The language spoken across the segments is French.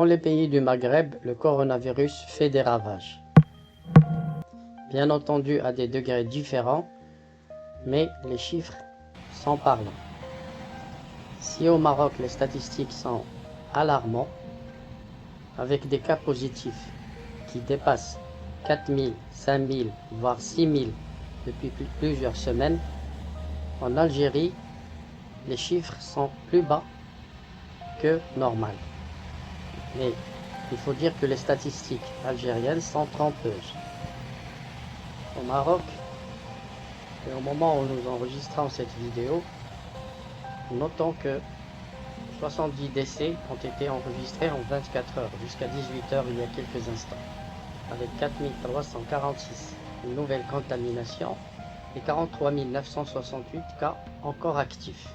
les pays du Maghreb, le coronavirus fait des ravages. Bien entendu à des degrés différents, mais les chiffres sont parlants. Si au Maroc les statistiques sont alarmantes, avec des cas positifs qui dépassent 4 000, 5 000, voire 6 000 depuis plusieurs semaines, en Algérie, les chiffres sont plus bas que normal. Mais il faut dire que les statistiques algériennes sont trompeuses. Au Maroc, et au moment où nous enregistrons cette vidéo, notons que 70 décès ont été enregistrés en 24 heures jusqu'à 18 heures il y a quelques instants, avec 4 346 nouvelles contaminations et 43 968 cas encore actifs.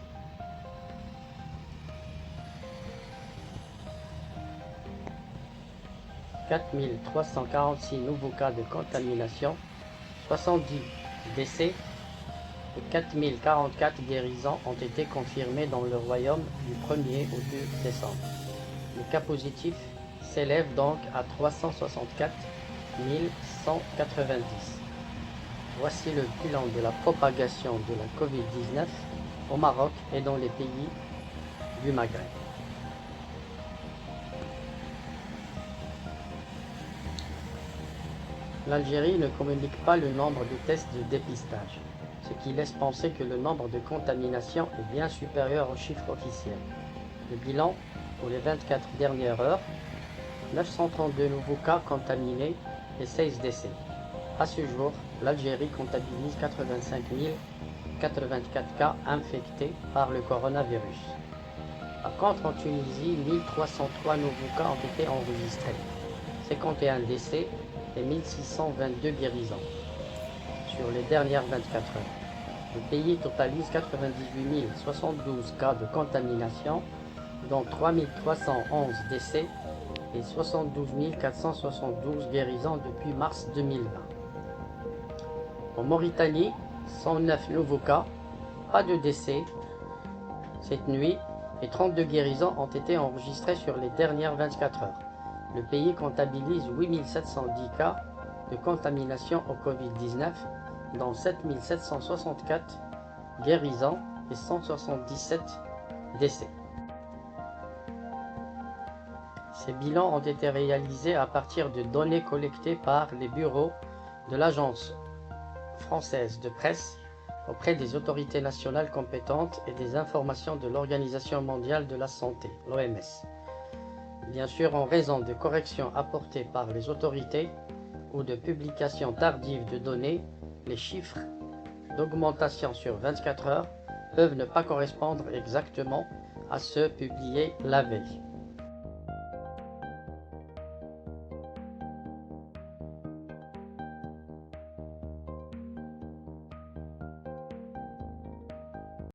« 4 346 nouveaux cas de contamination, 70 décès et 4 044 guérisons ont été confirmés dans le royaume du 1er au 2 décembre. Les cas positifs s'élèvent donc à 364 190. Voici le bilan de la propagation de la Covid-19 au Maroc et dans les pays du Maghreb. L'Algérie ne communique pas le nombre de tests de dépistage, ce qui laisse penser que le nombre de contaminations est bien supérieur au chiffre officiel. Le bilan pour les 24 dernières heures, 932 nouveaux cas contaminés et 16 décès. À ce jour, l'Algérie comptabilise 85 084 cas infectés par le coronavirus. Par contre, en Tunisie, 1303 nouveaux cas ont été enregistrés, 51 décès et 1622 guérisons sur les dernières 24 heures. Le pays totalise 98 072 cas de contamination, dont 3 311 décès et 72 472 guérisons depuis mars 2020. En Mauritanie, 109 nouveaux cas, pas de décès cette nuit et 32 guérisons ont été enregistrées sur les dernières 24 heures. Le pays comptabilise 8 710 cas de contamination au Covid-19, dont 7 764 guérisons et 177 décès. Ces bilans ont été réalisés à partir de données collectées par les bureaux de l'Agence française de presse auprès des autorités nationales compétentes et des informations de l'Organisation mondiale de la santé, l'OMS. Bien sûr, en raison de corrections apportées par les autorités ou de publications tardives de données, les chiffres d'augmentation sur 24 heures peuvent ne pas correspondre exactement à ceux publiés la veille.